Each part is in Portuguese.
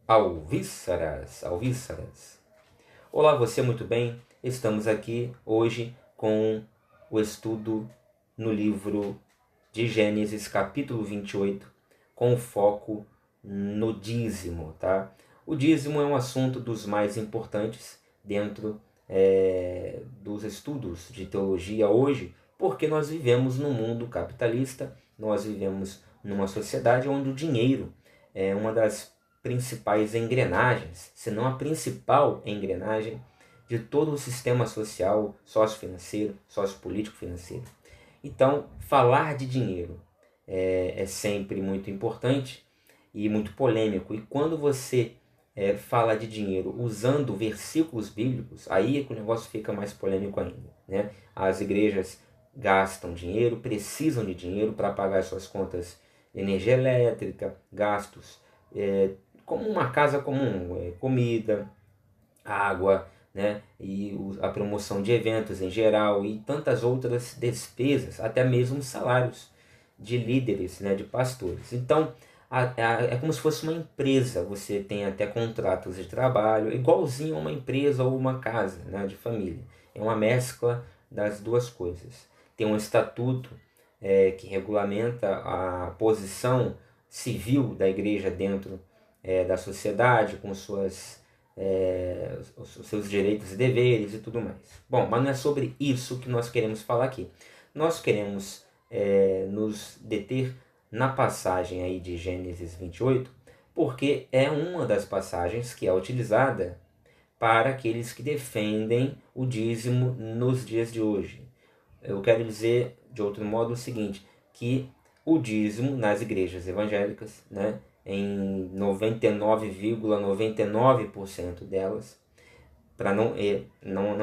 Alvíceras, alvíceras. Olá, você muito bem? Estamos aqui hoje com o estudo no livro de Gênesis, capítulo 28, com foco no dízimo, tá? O dízimo é um assunto dos mais importantes dentro dos estudos de teologia hoje, porque nós vivemos num mundo capitalista, nós vivemos numa sociedade onde o dinheiro é uma das principais engrenagens, se não a principal engrenagem de todo o sistema social, sociofinanceiro, sociopolítico-financeiro. Então, falar de dinheiro é sempre muito importante e muito polêmico. E quando você fala de dinheiro usando versículos bíblicos, aí é que o negócio fica mais polêmico ainda, né? As igrejas gastam dinheiro, precisam de dinheiro para pagar suas contas de energia elétrica, gastos como uma casa comum, comida, água, né? E a promoção de eventos em geral e tantas outras despesas, até mesmo salários de líderes, né? De pastores. Então, é como se fosse uma empresa, você tem até contratos de trabalho, igualzinho a uma empresa ou uma casa, né? De família. É uma mescla das duas coisas. Tem um estatuto que regulamenta a posição civil da igreja dentro da sociedade, com os seus direitos e deveres e tudo mais. Bom, mas não é sobre isso que nós queremos falar aqui. Nós queremos nos deter na passagem aí de Gênesis 28, porque é uma das passagens que é utilizada para aqueles que defendem o dízimo nos dias de hoje. Eu quero dizer, de outro modo, o seguinte, que o dízimo nas igrejas evangélicas, né, em 99,99% delas, para não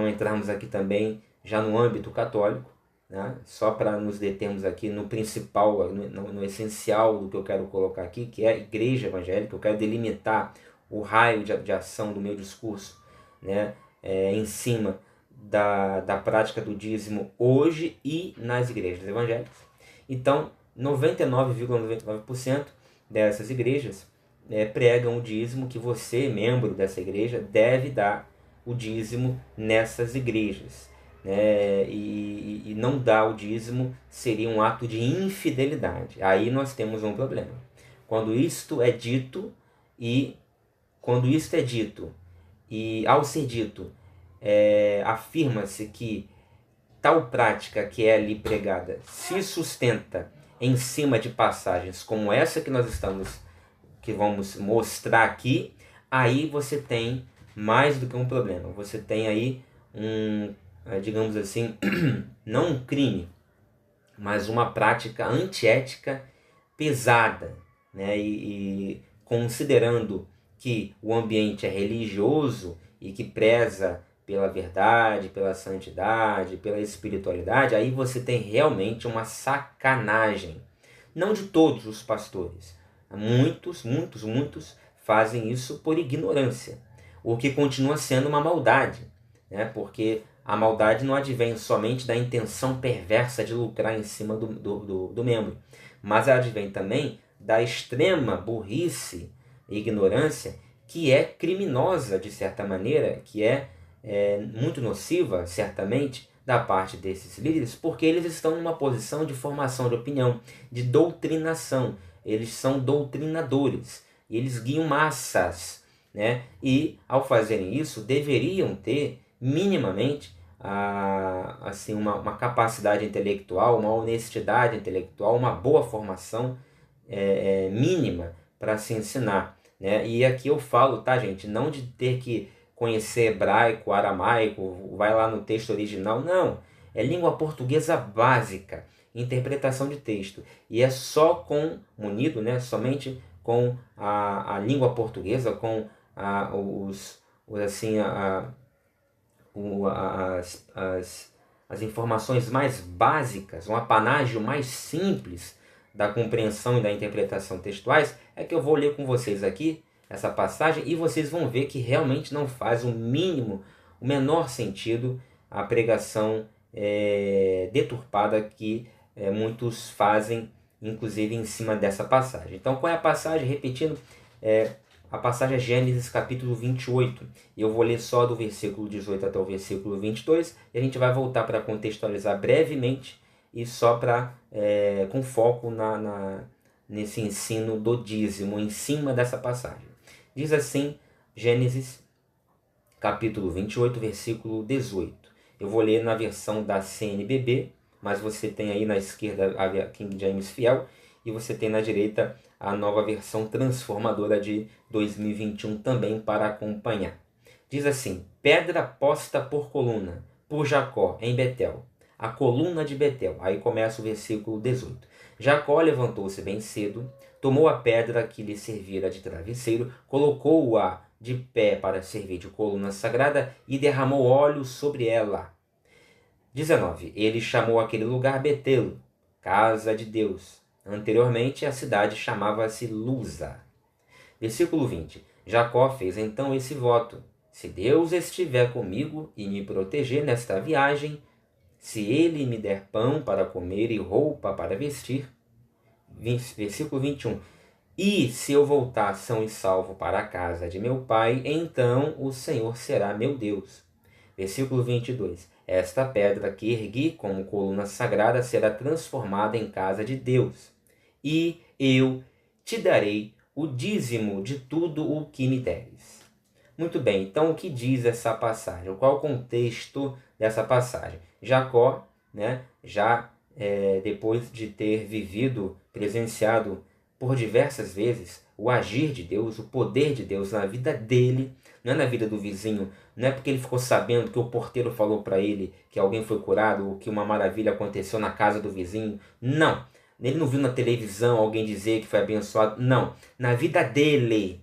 entrarmos aqui também já no âmbito católico, né, só para nos determos aqui no principal, no essencial do que eu quero colocar aqui, que é a igreja evangélica. Eu quero delimitar o raio de ação do meu discurso, né, em cima da prática do dízimo hoje e nas igrejas evangélicas. Então, 99,99% dessas igrejas pregam o dízimo, que você, membro dessa igreja, deve dar o dízimo nessas igrejas. E não dar o dízimo seria um ato de infidelidade. Aí nós temos um problema. Quando isto é dito e ao ser dito, afirma-se que tal prática que é ali pregada se sustenta em cima de passagens como essa que vamos mostrar aqui, aí você tem mais do que um problema. Você tem aí digamos assim, não um crime, mas uma prática antiética pesada, né? E considerando que o ambiente é religioso e que preza pela verdade, pela santidade, pela espiritualidade, aí você tem realmente uma sacanagem. Não de todos os pastores. Muitos fazem isso por ignorância, o que continua sendo uma maldade, né? Porque a maldade não advém somente da intenção perversa de lucrar em cima do membro, mas ela advém também da extrema burrice e ignorância, que é criminosa de certa maneira, que é muito nociva, certamente, da parte desses líderes, porque eles estão numa posição de formação de opinião, de doutrinação. Eles são doutrinadores, e eles guiam massas, né? E, ao fazerem isso, deveriam ter, minimamente, assim, uma capacidade intelectual, uma honestidade intelectual, uma boa formação mínima para se ensinar, né? E aqui eu falo, tá, gente, não de ter que conhecer hebraico, aramaico, vai lá no texto original, não. É língua portuguesa básica, interpretação de texto. E é só munido, né, somente com a língua portuguesa, com assim, as informações mais básicas, um apanágio mais simples da compreensão e da interpretação textuais, é que eu vou ler com vocês aqui essa passagem e vocês vão ver que realmente não faz o menor sentido a pregação deturpada que muitos fazem, inclusive em cima dessa passagem. Então, qual é a passagem? Repetindo, A passagem é Gênesis capítulo 28. Eu vou ler só do versículo 18 até o versículo 22 e a gente vai voltar para contextualizar brevemente e só com foco nesse ensino do dízimo em cima dessa passagem. Diz assim, Gênesis capítulo 28, versículo 18. Eu vou ler na versão da CNBB, mas você tem aí na esquerda a King James Fiel e você tem na direita a nova versão transformadora de 2021 também para acompanhar. Diz assim: pedra posta por coluna, por Jacó, em Betel, a coluna de Betel. Aí começa o versículo 18. Jacó levantou-se bem cedo, tomou a pedra que lhe servira de travesseiro, colocou-a de pé para servir de coluna sagrada e derramou óleo sobre ela. 19. Ele chamou aquele lugar Betel, casa de Deus. Anteriormente a cidade chamava-se Luza. Versículo 20. Jacó fez então esse voto: se Deus estiver comigo e me proteger nesta viagem, se ele me der pão para comer e roupa para vestir. Versículo 21. E se eu voltar são e salvo para a casa de meu pai, então o Senhor será meu Deus. Versículo 22. Esta pedra que ergui como coluna sagrada será transformada em casa de Deus. E eu te darei o dízimo de tudo o que me deres. Muito bem, então o que diz essa passagem? Qual é o contexto dessa passagem? Jacó, já depois de ter vivido, presenciado por diversas vezes o agir de Deus, o poder de Deus na vida dele, não é na vida do vizinho, não é porque ele ficou sabendo que o porteiro falou para ele que alguém foi curado ou que uma maravilha aconteceu na casa do vizinho. Não, ele não viu na televisão alguém dizer que foi abençoado. Não, na vida dele,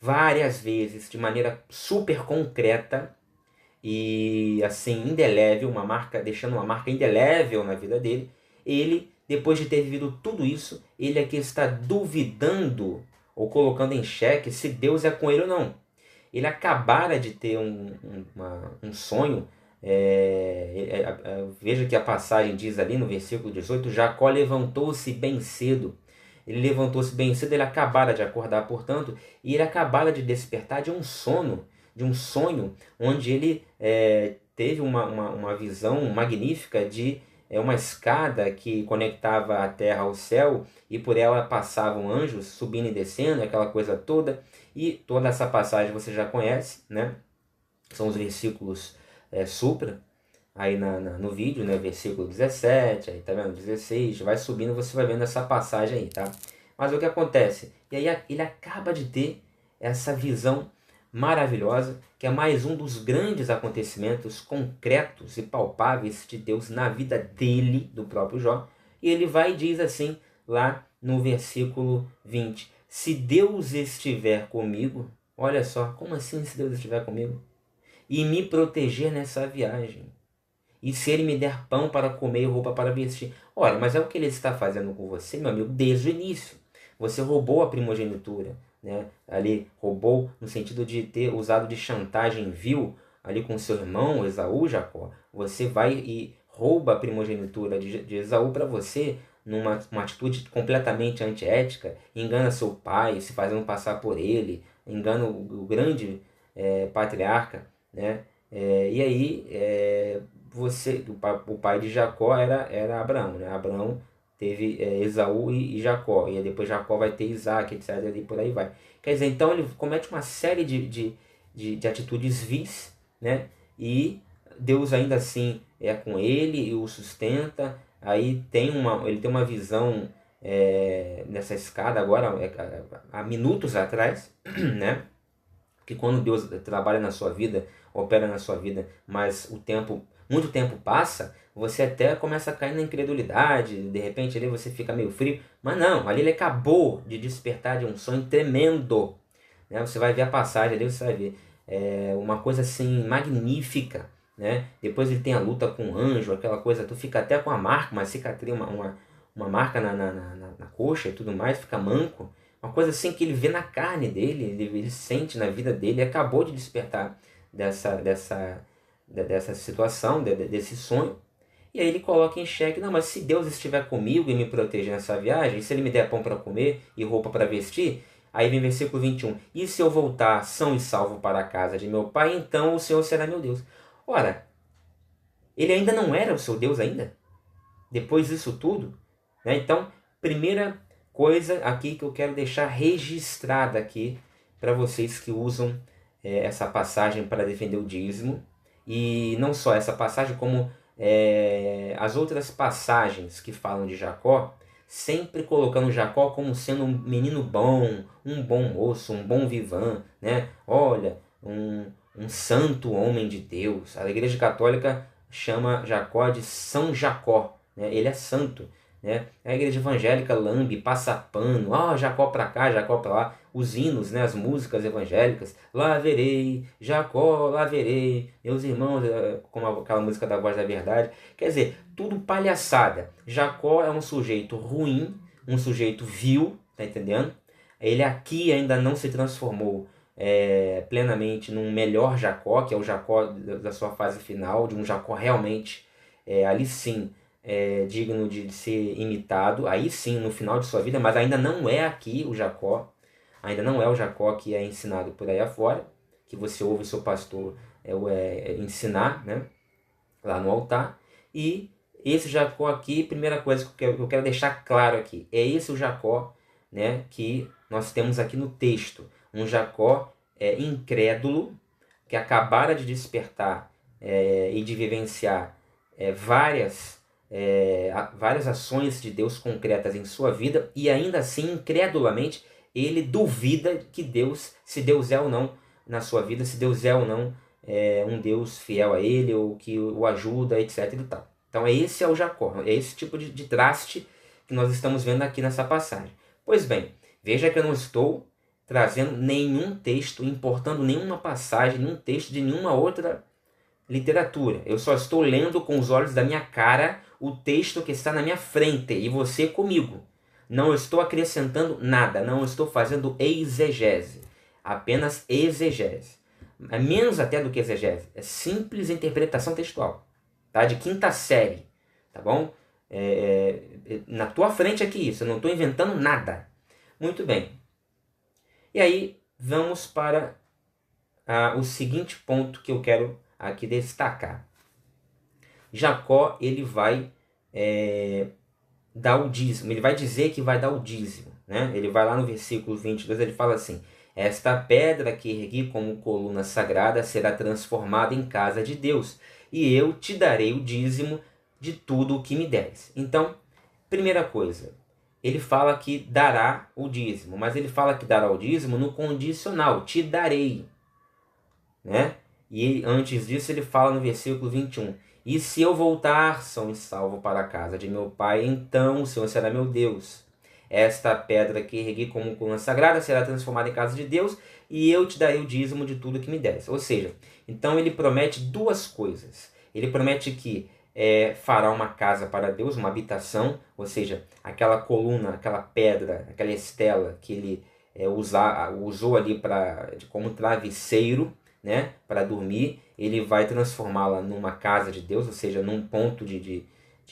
várias vezes, de maneira super concreta e assim indelével, deixando uma marca indelével na vida dele, ele, depois de ter vivido tudo isso, ele aqui está duvidando ou colocando em xeque se Deus é com ele ou não. Ele acabara de ter um sonho. Veja que a passagem diz ali no versículo 18: Jacó levantou-se bem cedo. Ele levantou-se bem cedo, ele acabara de acordar, portanto, e ele acabara de despertar de um sonho onde ele teve uma visão magnífica de uma escada que conectava a terra ao céu e por ela passavam anjos subindo e descendo, aquela coisa toda. E toda essa passagem você já conhece, né? São os versículos supra, aí no vídeo, né? Versículo 17, aí tá vendo? 16, vai subindo, você vai vendo essa passagem aí, tá? Mas o que acontece? E aí ele acaba de ter essa visão maravilhosa, que é mais um dos grandes acontecimentos concretos e palpáveis de Deus na vida dele, do próprio Jó. E ele vai e diz assim, lá no versículo 20, se Deus estiver comigo, olha só, como assim se Deus estiver comigo? E me proteger nessa viagem, e se ele me der pão para comer e roupa para vestir. Olha, mas é o que ele está fazendo com você, meu amigo, desde o início. Você roubou a primogenitura, né? Ali roubou no sentido de ter usado de chantagem vil ali com seu irmão Esaú, Jacó. Você vai e rouba a primogenitura de Esaú para você numa uma atitude completamente antiética, engana seu pai, se fazendo passar por ele, engana o grande patriarca, né? E aí o pai de Jacó era Abraão, né? Abraão teve Esaú e Jacó, e depois Jacó vai ter Isaac, etc. E por aí vai. Quer dizer, então ele comete uma série de atitudes vis, né? E Deus ainda assim é com ele e o sustenta. Aí ele tem uma visão nessa escada agora, há minutos atrás, né? Que quando Deus trabalha na sua vida, opera na sua vida, mas muito tempo passa, você até começa a cair na incredulidade, de repente ali você fica meio frio, mas não, ali ele acabou de despertar de um sonho tremendo, né? Você vai ver a passagem ali, você vai ver uma coisa assim magnífica, né? Depois ele tem a luta com o anjo, aquela coisa, tu fica até com uma cicatriz, uma marca na coxa e tudo mais, fica manco, uma coisa assim que ele vê na carne dele, ele sente na vida dele, e acabou de despertar dessa situação, desse sonho. E aí ele coloca em xeque: não, mas se Deus estiver comigo e me proteger nessa viagem, se ele me der pão para comer e roupa para vestir, Aí vem versículo 21. E se eu voltar são e salvo para a casa de meu pai, então o Senhor será meu Deus. Ora, ele ainda não era o seu Deus ainda? Depois disso tudo? Né? Então, primeira coisa aqui que eu quero deixar registrada aqui para vocês que usam essa passagem para defender o dízimo. E não só essa passagem, como as outras passagens que falam de Jacó, sempre colocando Jacó como sendo um menino bom, um bom moço, um bom vivant, né? Olha, um santo homem de Deus. A Igreja Católica chama Jacó de São Jacó, né? Ele é santo. Né? A igreja evangélica lambe, passa pano, Jacó para cá, Jacó para lá, os hinos, né? As músicas evangélicas, lá verei, Jacó, lá verei, meus irmãos, como aquela música da Voz da Verdade. Quer dizer, tudo palhaçada. Jacó é um sujeito ruim, um sujeito vil, tá entendendo? Ele aqui ainda não se transformou plenamente num melhor Jacó, que é o Jacó da sua fase final, de um Jacó realmente, ali sim, digno de ser imitado, aí sim, no final de sua vida, mas ainda não é aqui o Jacó, ainda não é o Jacó que é ensinado por aí afora, que você ouve o seu pastor ensinar, né, lá no altar. E esse Jacó aqui, primeira coisa que eu quero deixar claro aqui, é esse o Jacó, né, que nós temos aqui no texto, um Jacó incrédulo, que acabara de despertar e de vivenciar várias ações de Deus concretas em sua vida, e ainda assim, incredulamente, ele duvida que Deus, se Deus é ou não na sua vida, se Deus é ou não um Deus fiel a ele, ou que o ajuda, etc. e tal. Então esse é o Jacó, é esse tipo de traste que nós estamos vendo aqui nessa passagem. Pois bem, veja que eu não estou trazendo nenhum texto, importando nenhuma passagem, nenhum texto de nenhuma outra literatura. Eu só estou lendo com os olhos da minha cara o texto que está na minha frente e você comigo. Não estou acrescentando nada, não estou fazendo exegese, apenas exegese. É menos até do que exegese, é simples interpretação textual, tá? De quinta série, tá bom? Na tua frente aqui isso, eu não estou inventando nada. Muito bem. E aí, vamos para o seguinte ponto que eu quero aqui destacar. Jacó, ele vai dar o dízimo, ele vai dizer que vai dar o dízimo, né? Ele vai lá no versículo 22, ele fala assim: esta pedra que ergui como coluna sagrada será transformada em casa de Deus, e eu te darei o dízimo de tudo o que me deres. Então, primeira coisa, ele fala que dará o dízimo, mas ele fala que dará o dízimo no condicional, te darei, né? E antes disso ele fala no versículo 21, e se eu voltar são e salvo para a casa de meu pai, então o Senhor será meu Deus. Esta pedra que ergui como coluna sagrada será transformada em casa de Deus, e eu te darei o dízimo de tudo que me deres. Ou seja, então ele promete duas coisas. Ele promete que fará uma casa para Deus, uma habitação, ou seja, aquela coluna, aquela pedra, aquela estela que ele usou ali como travesseiro, né, para dormir, ele vai transformá-la numa casa de Deus, ou seja, num ponto de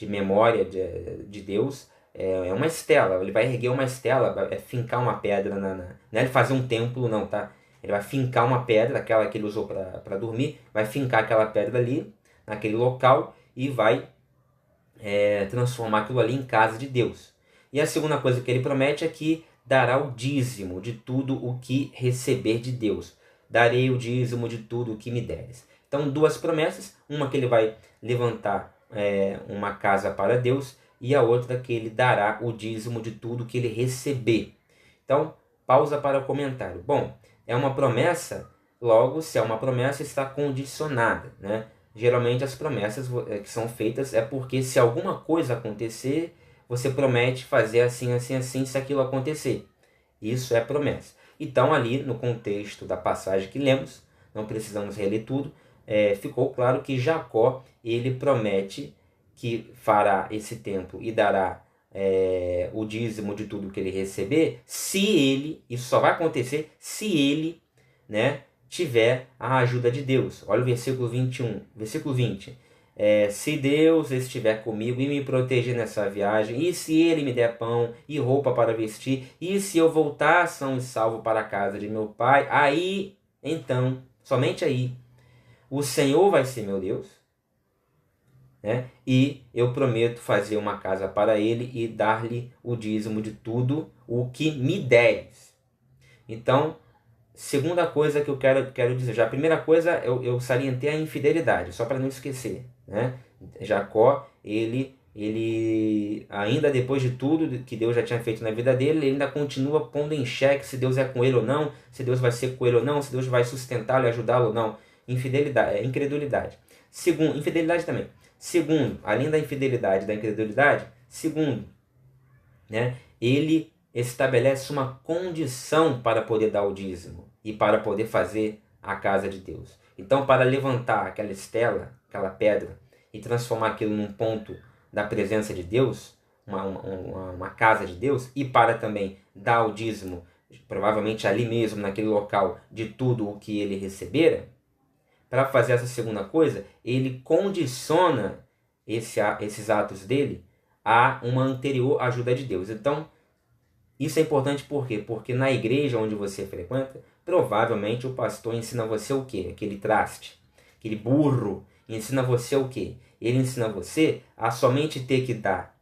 memória de Deus. É uma estela, ele vai erguer uma estela, vai fincar uma pedra, não é ele fazer um templo não, tá? Ele vai fincar uma pedra, aquela que ele usou para dormir, vai fincar aquela pedra ali, naquele local, e vai transformar aquilo ali em casa de Deus. E a segunda coisa que ele promete é que dará o dízimo de tudo o que receber de Deus. Darei o dízimo de tudo o que me deres. Então, duas promessas, uma que ele vai levantar uma casa para Deus, e a outra que ele dará o dízimo de tudo que ele receber. Então, pausa para o comentário. Bom, é uma promessa, logo, se é uma promessa, está condicionada, né? Geralmente as promessas que são feitas é porque se alguma coisa acontecer, você promete fazer assim, assim, assim, se aquilo acontecer. Isso é promessa. Então, ali no contexto da passagem que lemos, não precisamos reler tudo, ficou claro que Jacó, ele promete que fará esse templo e dará o dízimo de tudo que ele receber, se ele, isso só vai acontecer se ele, né, tiver a ajuda de Deus. Olha o versículo 21, versículo 20. Se Deus estiver comigo e me proteger nessa viagem, e se Ele me der pão e roupa para vestir, e se eu voltar são e salvo para a casa de meu pai, aí, então, somente aí, o Senhor vai ser meu Deus, né? E eu prometo fazer uma casa para Ele e dar-lhe o dízimo de tudo o que me deres. Então, segunda coisa que eu quero dizer, já a primeira coisa eu salientei a infidelidade, só para não esquecer, né? Jacó, ele ainda depois de tudo que Deus já tinha feito na vida dele, ele ainda continua pondo em xeque se Deus é com ele ou não, se Deus vai ser com ele ou não, se Deus vai sustentá-lo e ajudá-lo ou não. Infidelidade, incredulidade. Segundo, infidelidade também. Segundo, além da infidelidade e da incredulidade, segundo, né? Ele estabelece uma condição para poder dar o dízimo e para poder fazer a casa de Deus. Então, para levantar aquela estela, aquela pedra, e transformar aquilo num ponto da presença de Deus, uma casa de Deus, e para também dar o dízimo, provavelmente ali mesmo, naquele local, de tudo o que ele recebera, para fazer essa segunda coisa, ele condiciona esses atos dele a uma anterior ajuda de Deus. Então, isso é importante por quê? Porque na igreja onde você frequenta, provavelmente o pastor ensina você o quê? Aquele traste, aquele burro, ensina você o quê? Ele ensina você a somente ter que dar,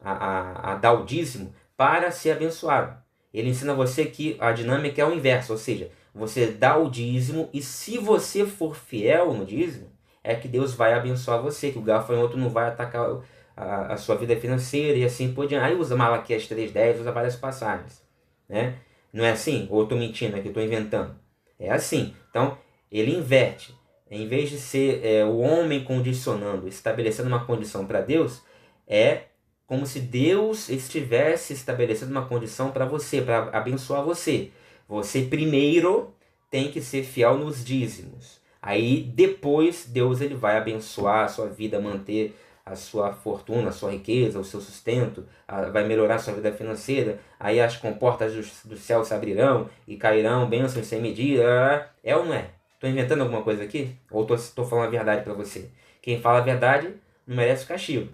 a dar o dízimo para ser abençoado. Ele ensina você que a dinâmica é o inverso, ou seja, você dá o dízimo e se você for fiel no dízimo, é que Deus vai abençoar você, que o gafanhoto não vai atacar a sua vida financeira e assim por diante. Aí usa Malaquias 3:10, usa várias passagens, né? Não é assim? Ou eu estou mentindo aqui, estou inventando? É assim. Então, ele inverte. Em vez de ser o homem condicionando, estabelecendo uma condição para Deus, é como se Deus estivesse estabelecendo uma condição para você, para abençoar você. Você primeiro tem que ser fiel nos dízimos. Aí depois Deus ele vai abençoar a sua vida, manter a sua fortuna, a sua riqueza, o seu sustento, vai melhorar a sua vida financeira. Aí as comportas do céu se abrirão e cairão bênçãos sem medida. É ou não é? Estou inventando alguma coisa aqui? Ou estou falando a verdade para você? Quem fala a verdade não merece castigo.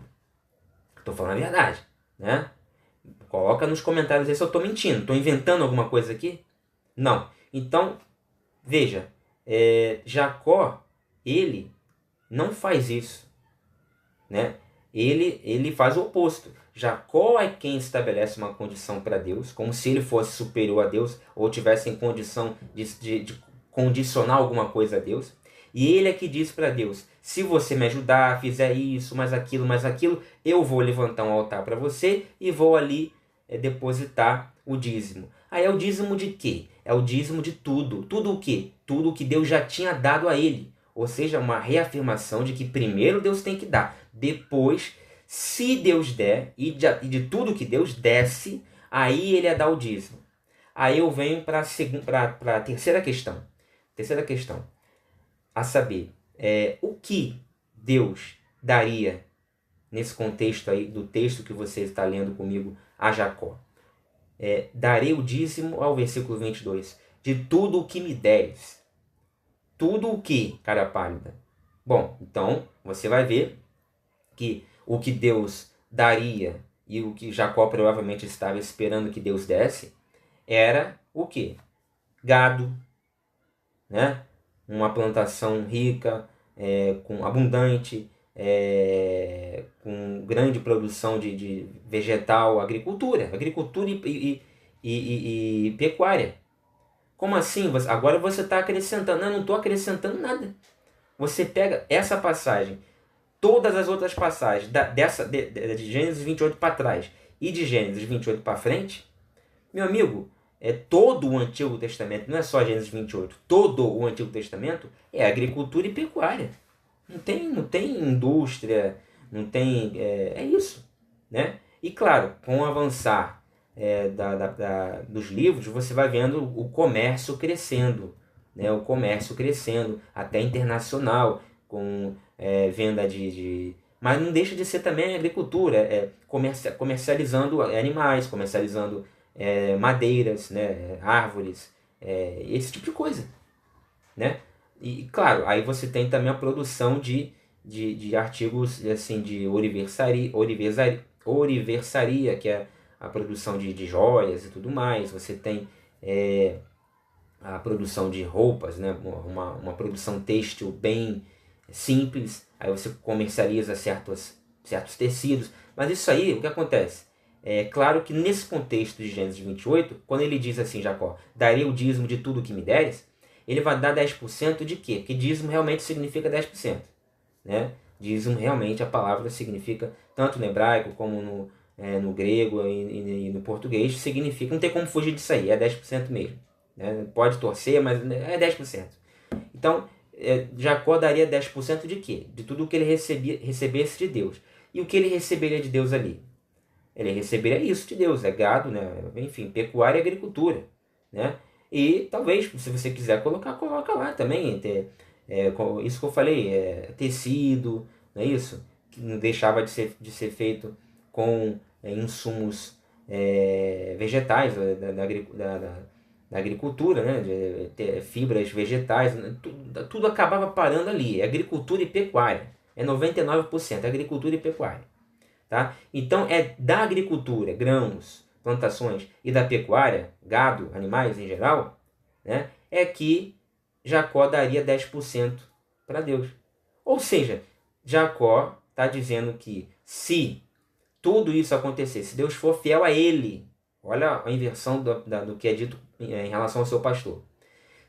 Estou falando a verdade, né? Coloca nos comentários aí se eu estou mentindo. Estou inventando alguma coisa aqui? Não. Então, veja, Jacó, ele não faz isso, né? Ele faz o oposto. Jacó é quem estabelece uma condição para Deus, como se ele fosse superior a Deus, ou tivesse em condição de condicionar alguma coisa a Deus. E ele é que diz para Deus, se você me ajudar, fizer isso, mais aquilo, eu vou levantar um altar para você e vou ali depositar o dízimo. Aí é o dízimo de quê? É o dízimo de tudo. Tudo o quê? Tudo o que Deus já tinha dado a ele. Ou seja, uma reafirmação de que primeiro Deus tem que dar. Depois, se Deus der, e de tudo que Deus desse, aí ele ia dar o dízimo. Aí eu venho para a terceira questão. Terceira questão. A saber, o que Deus daria nesse contexto aí do texto que você está lendo comigo a Jacó. Darei o dízimo, ao versículo 22, de tudo o que me deres. Tudo o que, cara pálida? Bom, então você vai ver que o que Deus daria e o que Jacó provavelmente estava esperando que Deus desse era o que? Gado, né? Uma plantação rica, com abundante, com grande produção de vegetal, agricultura e pecuária. Como assim? Agora você está acrescentando. Não estou acrescentando nada. Você pega essa passagem, todas as outras passagens, de Gênesis 28 para trás e de Gênesis 28 para frente, meu amigo, todo o Antigo Testamento, não é só Gênesis 28, todo o Antigo Testamento é agricultura e pecuária. Não tem indústria, não tem. É isso, né? E claro, com o avançar dos livros, você vai vendo o comércio crescendo, né? O comércio crescendo, até internacional, com venda Mas não deixa de ser também agricultura, comercializando animais, comercializando madeiras, né? Árvores, esse tipo de coisa, né? E claro, aí você tem também a produção de de artigos assim, de ourivesaria, que é a produção de joias e tudo mais. Você tem a produção de roupas, né? Uma produção têxtil bem simples. Aí você comercializa certos tecidos. Mas isso aí, o que acontece? É claro que nesse contexto de Gênesis 28, quando ele diz assim, Jacó, darei o dízimo de tudo que me deres, ele vai dar 10% de quê? Porque dízimo realmente significa 10%. Né? Dízimo realmente, a palavra significa, tanto no hebraico como no grego e no português, significa, não tem como fugir disso aí, é 10% mesmo. Né? Pode torcer, mas é 10%. Então, Jacó daria 10% de quê? De tudo o que ele recebesse de Deus. E o que ele receberia de Deus ali? Ele receberia isso de Deus, é gado, né? Enfim, pecuária e agricultura. Né? E talvez, se você quiser colocar, coloca lá também. Isso que eu falei, tecido, não é isso? Que não deixava de ser feito com insumos vegetais da agricultura, né? Fibras vegetais, né? Tudo acabava parando ali. Agricultura e pecuária. É 99% agricultura e pecuária. Tá? Então é da agricultura, grãos, plantações, e da pecuária, gado, animais em geral, né? É que Jacó daria 10% para Deus. Ou seja, Jacó está dizendo que se tudo isso acontecer, se Deus for fiel a ele, olha a inversão do que é dito em relação ao seu pastor.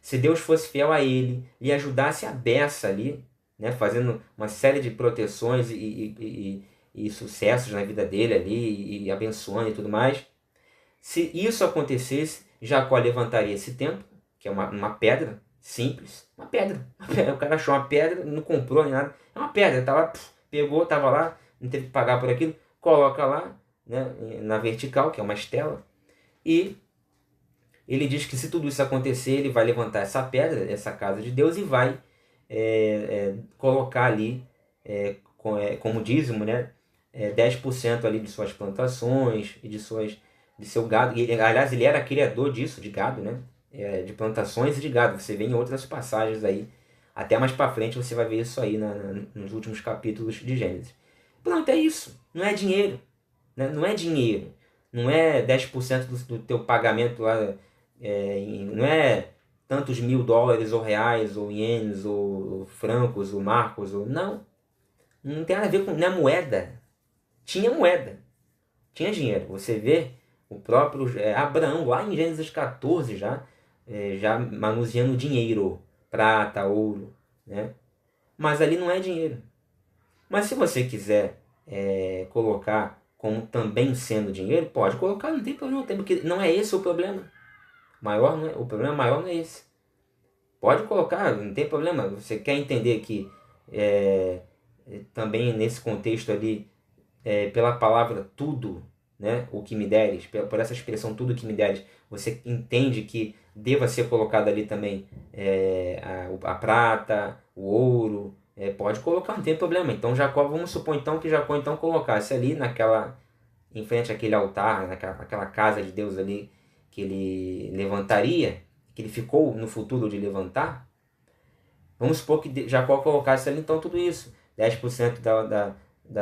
Se Deus fosse fiel a ele, lhe ajudasse a beça ali, né, fazendo uma série de proteções e sucessos na vida dele ali, e abençoando e tudo mais, se isso acontecesse, Jacó levantaria esse templo, que é uma pedra simples, uma pedra. O cara achou uma pedra, não comprou nem nada, é uma pedra, tá lá, pegou, estava lá, não teve que pagar por aquilo, coloca lá, né, na vertical, que é uma estela, e ele diz que se tudo isso acontecer, ele vai levantar essa pedra, essa casa de Deus, e vai colocar ali, como dízimo, né, 10% ali de suas plantações e de seu gado. E, aliás, ele era criador disso, de gado, né, de plantações e de gado. Você vê em outras passagens aí, até mais para frente você vai ver isso aí nos últimos capítulos de Gênesis. Pronto, é isso. Não é dinheiro. Né? Não é dinheiro. Não é 10% do teu pagamento lá. Não é tantos $1000 ou reais ou ienes ou francos ou marcos. Não. Não tem nada a ver com... Não é moeda. Tinha moeda. Tinha dinheiro. Você vê o próprio Abraão lá em Gênesis 14 já manuseando dinheiro. Prata, ouro. Né? Mas ali não é dinheiro. Mas se você quiser colocar como também sendo dinheiro, pode colocar, não tem problema, porque não é esse o problema. O problema maior não é esse. Pode colocar, não tem problema. Você quer entender que também nesse contexto ali, pela palavra tudo, né, o que me deres, por essa expressão tudo que me deres, você entende que deva ser colocado ali também a prata, o ouro. Pode colocar, não tem problema. Então Jacó, vamos supor então que Jacó então colocasse ali em frente àquele altar, naquela casa de Deus ali que ele levantaria, que ele ficou no futuro de levantar. Vamos supor que Jacó colocasse ali então tudo isso, 10%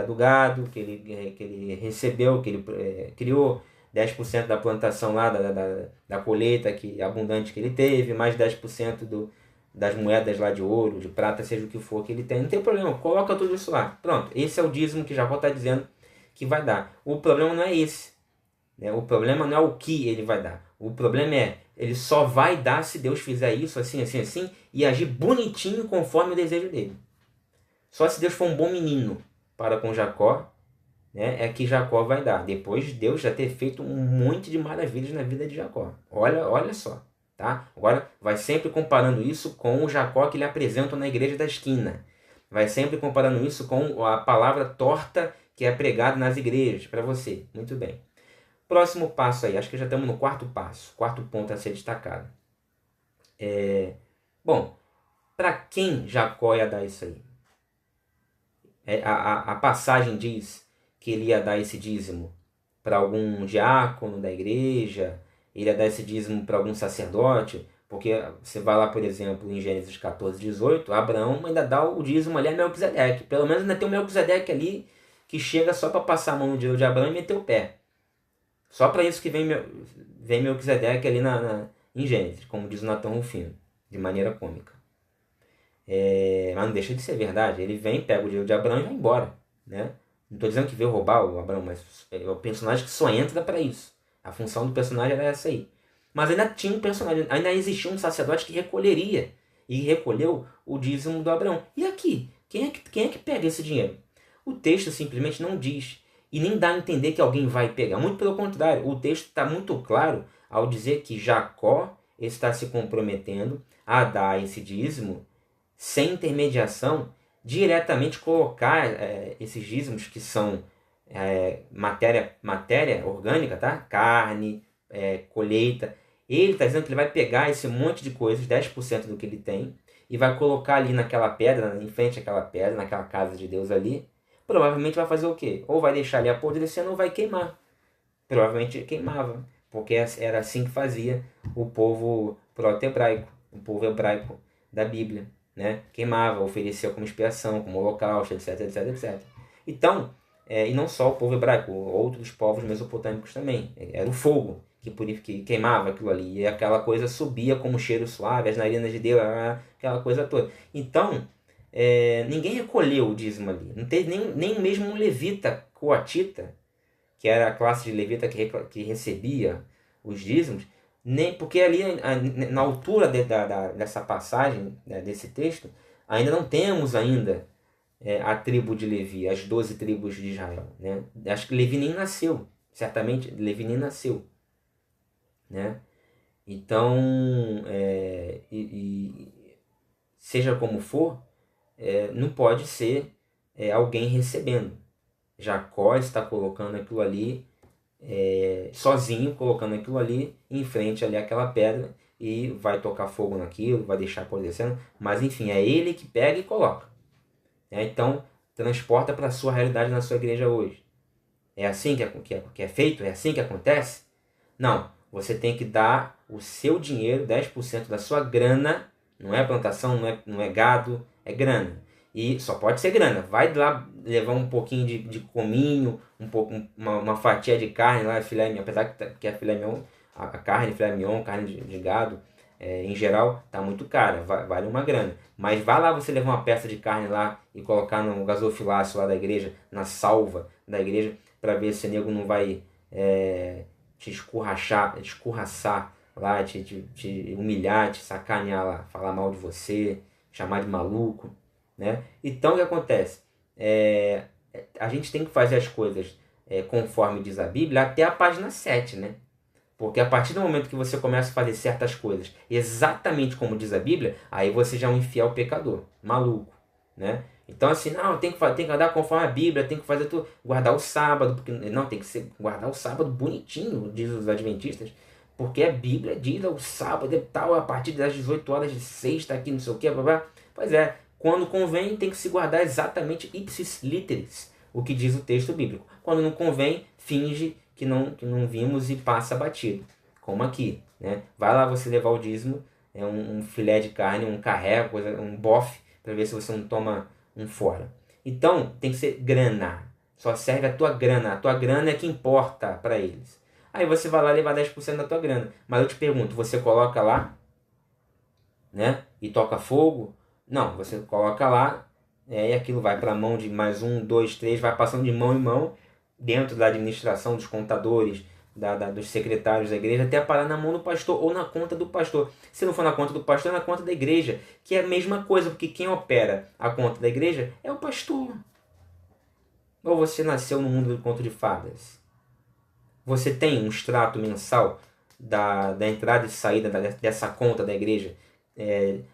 do gado que ele recebeu, que ele criou, 10% da plantação lá, da colheita abundante que ele teve, mais 10% das moedas lá de ouro, de prata, seja o que for que ele tem. Não tem problema, coloca tudo isso lá. Pronto, esse é o dízimo que Jacó está dizendo que vai dar. O problema não é esse. Né? O problema não é o que ele vai dar. O problema ele só vai dar se Deus fizer isso, assim, assim, assim, e agir bonitinho conforme o desejo dele. Só se Deus for um bom menino para com Jacó, né, é que Jacó vai dar. Depois de Deus já ter feito um monte de maravilhas na vida de Jacó. Olha só. Tá? Agora, vai sempre comparando isso com o Jacó que lhe apresentam na igreja da esquina. Vai sempre comparando isso com a palavra torta que é pregada nas igrejas para você. Muito bem. Próximo passo aí, acho que já estamos no quarto passo, quarto ponto a ser destacado. Bom, para quem Jacó ia dar isso aí? A passagem diz que ele ia dar esse dízimo para algum diácono da igreja, ele ia dar esse dízimo para algum sacerdote, Porque você vai lá, por exemplo, em Gênesis 14, 18, Abraão ainda dá o dízimo ali a Melquisedeque. Pelo menos ainda tem o Melquisedeque ali que chega só para passar a mão no dinheiro de Abraão e meter o pé. Só para isso que vem Melquisedeque ali em Gênesis, como diz o Natan Rufino, de maneira cômica. Mas não deixa de ser verdade. Ele vem, pega o dinheiro de Abraão e vai embora. Né? Não estou dizendo que veio roubar o Abraão, mas é o personagem que só entra para isso. A função do personagem era essa aí. Mas ainda tinha um personagem, ainda existia um sacerdote que recolheria. E recolheu o dízimo do Abraão. E aqui? Quem é que pega esse dinheiro? O texto simplesmente não diz. E nem dá a entender que alguém vai pegar. Muito pelo contrário, o texto está muito claro ao dizer que Jacó está se comprometendo a dar esse dízimo sem intermediação, diretamente colocar esses dízimos que são matéria orgânica, tá? Carne, colheita. Ele está dizendo que ele vai pegar esse monte de coisas, 10% do que ele tem, e vai colocar ali naquela pedra, em frente àquela pedra, naquela casa de Deus ali. Provavelmente vai fazer o quê? Ou vai deixar ali apodrecendo ou vai queimar. Provavelmente queimava, porque era assim que fazia o povo proto-hebraico, o povo hebraico da Bíblia. Né? Queimava, oferecia como expiação, como holocausto, etc, etc, etc. Então, e não só o povo hebraico, outros povos mesopotâmicos também. Era o fogo que queimava aquilo ali, e aquela coisa subia como cheiro suave, as narinas de Deus, aquela coisa toda. Então, ninguém recolheu o dízimo ali. Não teve nem mesmo um levita coatita, que era a classe de levita que recebia os dízimos, nem porque ali na altura dessa passagem, né, desse texto, ainda não temos ainda a tribo de Levi, as 12 tribos de Israel. Né? Acho que Levi nem nasceu, certamente Levi nem nasceu. Né? Então, seja como for, não pode ser alguém recebendo. Jacó está colocando aquilo ali, sozinho, colocando aquilo ali em frente ali àquela pedra, e vai tocar fogo naquilo, vai deixar apodrecendo, mas enfim, é ele que pega e coloca. Então, transporta para a sua realidade na sua igreja hoje. É assim que é feito? É assim que acontece? Não, você tem que dar o seu dinheiro, 10% da sua grana, não é plantação, não é gado, é grana. E só pode ser grana. Vai lá levar um pouquinho de cominho, uma fatia de carne lá, filé mignon, apesar que a filé mignon, a carne, filé mignon, carne de gado, em geral, tá muito cara, vale uma grana. Mas vai lá você levar uma peça de carne lá e colocar no gasofilácio lá da igreja, na salva da igreja, para ver se o nego não vai te escorraçar lá, te humilhar, te sacanear lá, falar mal de você, chamar de maluco. Né? Então o que acontece? A gente tem que fazer as coisas conforme diz a Bíblia até a página 7, né? Porque a partir do momento que você começa a fazer certas coisas exatamente como diz a Bíblia, aí você já é um infiel pecador, maluco. Né? Então assim, não, tem que andar conforme a Bíblia, tem que fazer tudo, guardar o sábado, porque não, tem que guardar o sábado bonitinho, diz os adventistas, porque a Bíblia diz o sábado e tal, a partir das 18 horas de sexta, aqui não sei o que, blá. Pois é, quando convém, tem que se guardar exatamente ipsis literis, o que diz o texto bíblico. Quando não convém, finge que não vimos e passa batido, como aqui. Né? Vai lá você levar o dízimo, um filé de carne, um carré, um bofe, para ver se você não toma um fora. Então, tem que ser grana. Só serve a tua grana. A tua grana é que importa para eles. Aí você vai lá levar 10% da tua grana. Mas eu te pergunto, você coloca lá, né? E toca fogo? Não, você coloca lá, e aquilo vai para a mão de mais 1, 2, 3, vai passando de mão em mão, dentro da administração dos contadores, dos secretários da igreja, até parar na mão do pastor ou na conta do pastor. Se não for na conta do pastor, é na conta da igreja, que é a mesma coisa, porque quem opera a conta da igreja é o pastor. Ou você nasceu no mundo do conto de fadas? Você tem um extrato mensal da entrada e saída dessa conta da igreja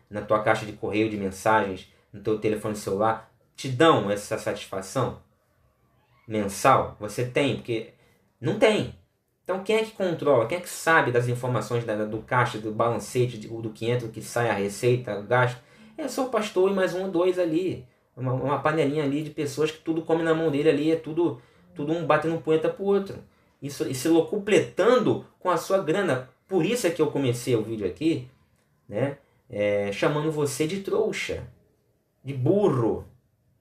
na tua caixa de correio de mensagens, no teu telefone celular? Te dão essa satisfação mensal? Você tem? Porque não tem. Então quem é que controla? Quem é que sabe das informações do caixa, do balancete, do que entra, do que sai, a receita, o gasto? É só o pastor e mais 1 ou 2 ali. Uma panelinha ali de pessoas que tudo come na mão dele ali, é tudo um batendo punheta pro outro. Isso, e se locupletando com a sua grana. Por isso é que eu comecei o vídeo aqui, né? Chamando você de trouxa, de burro.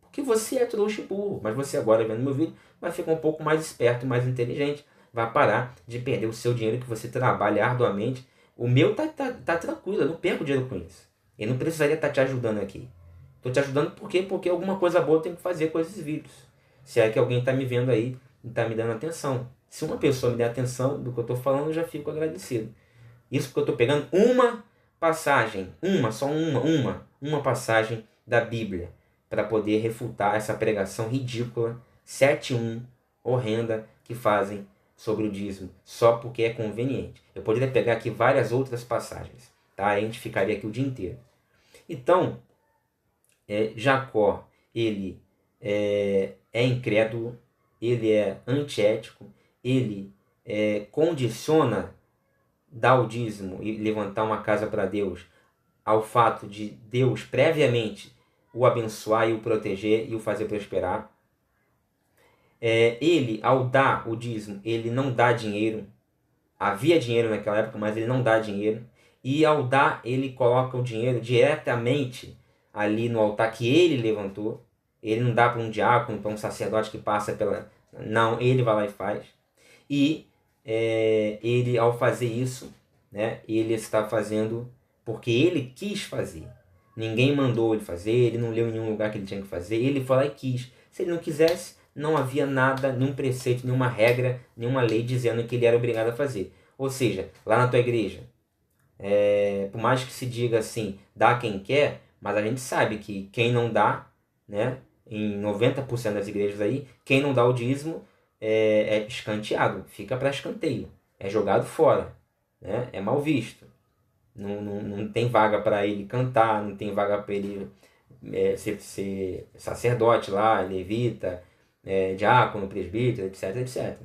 Porque você é trouxa e burro. Mas você agora, vendo meu vídeo, vai ficar um pouco mais esperto, mais inteligente. Vai parar de perder o seu dinheiro que você trabalha arduamente. O meu tá tranquilo, eu não perco dinheiro com isso. Eu não precisaria estar te ajudando aqui. Estou te ajudando por quê? Porque alguma coisa boa eu tenho que fazer com esses vídeos. Se é que alguém está me vendo aí e está me dando atenção. Se uma pessoa me der atenção do que eu estou falando, eu já fico agradecido. Isso porque eu estou pegando uma passagem, uma passagem da Bíblia para poder refutar essa pregação ridícula, 7:1, horrenda, que fazem sobre o dízimo, só porque é conveniente. Eu poderia pegar aqui várias outras passagens, tá? A gente ficaria aqui o dia inteiro. Então, Jacó, ele é incrédulo, ele é antiético, ele condiciona dar o dízimo e levantar uma casa para Deus ao fato de Deus previamente o abençoar e o proteger e o fazer prosperar. Ele, ao dar o dízimo, ele não dá dinheiro. Havia dinheiro naquela época, mas ele não dá dinheiro. E ao dar, ele coloca o dinheiro diretamente ali no altar que ele levantou. Ele não dá para um diácono, para um sacerdote que passa pela... Não, ele vai lá e faz. E ele, ao fazer isso, né, ele está fazendo porque ele quis fazer. Ninguém mandou ele fazer, ele não leu em nenhum lugar que ele tinha que fazer, ele foi lá e quis. Se ele não quisesse, não havia nada, nenhum preceito, nenhuma regra, nenhuma lei dizendo que ele era obrigado a fazer. Ou seja, lá na tua igreja, por mais que se diga assim, dá quem quer, mas a gente sabe que quem não dá, né, em 90% das igrejas aí, quem não dá o dízimo é escanteado, fica para escanteio, é jogado fora, né, é mal visto. Não tem vaga para ele cantar, não tem vaga para ele ser sacerdote lá, levita, diácono, presbítero, etc, etc.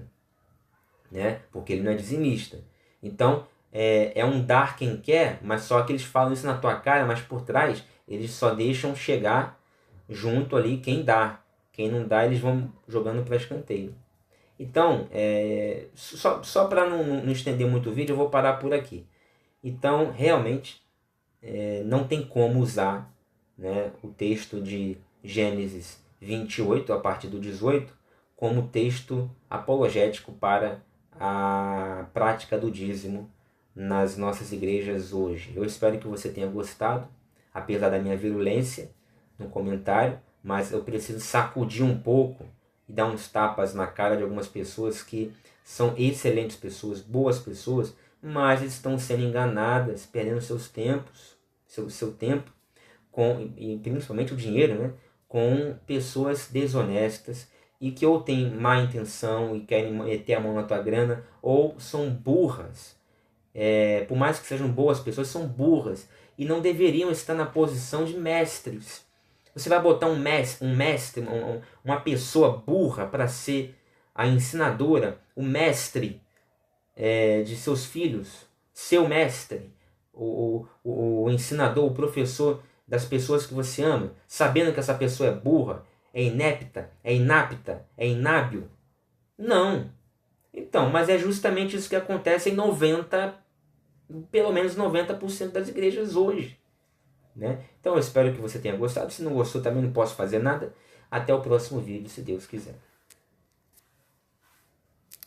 Né? Porque ele não é dizimista. Então, é um dar quem quer, mas só que eles falam isso na tua cara, mas por trás eles só deixam chegar junto ali quem dá. Quem não dá, eles vão jogando para escanteio. Então, só para não estender muito o vídeo, eu vou parar por aqui. Então, realmente, não tem como usar, né, o texto de Gênesis 28, a partir do 18, como texto apologético para a prática do dízimo nas nossas igrejas hoje. Eu espero que você tenha gostado, apesar da minha virulência no comentário, mas eu preciso sacudir um pouco e dar uns tapas na cara de algumas pessoas que são excelentes pessoas, boas pessoas, mas estão sendo enganadas, perdendo seus tempos, seu tempo, e principalmente o dinheiro, né, com pessoas desonestas e que ou têm má intenção e querem meter a mão na tua grana, ou são burras. Por mais que sejam boas pessoas, são burras e não deveriam estar na posição de mestres. Você vai botar um mestre, uma pessoa burra para ser a ensinadora, o mestre de seus filhos, seu mestre, o ensinador, o professor das pessoas que você ama, sabendo que essa pessoa é burra, é inepta, é inapta, é inábil? Não. Então, mas é justamente isso que acontece em pelo menos 90% das igrejas hoje. Né? Então eu espero que você tenha gostado. Se não gostou, também não posso fazer nada. Até o próximo vídeo, se Deus quiser.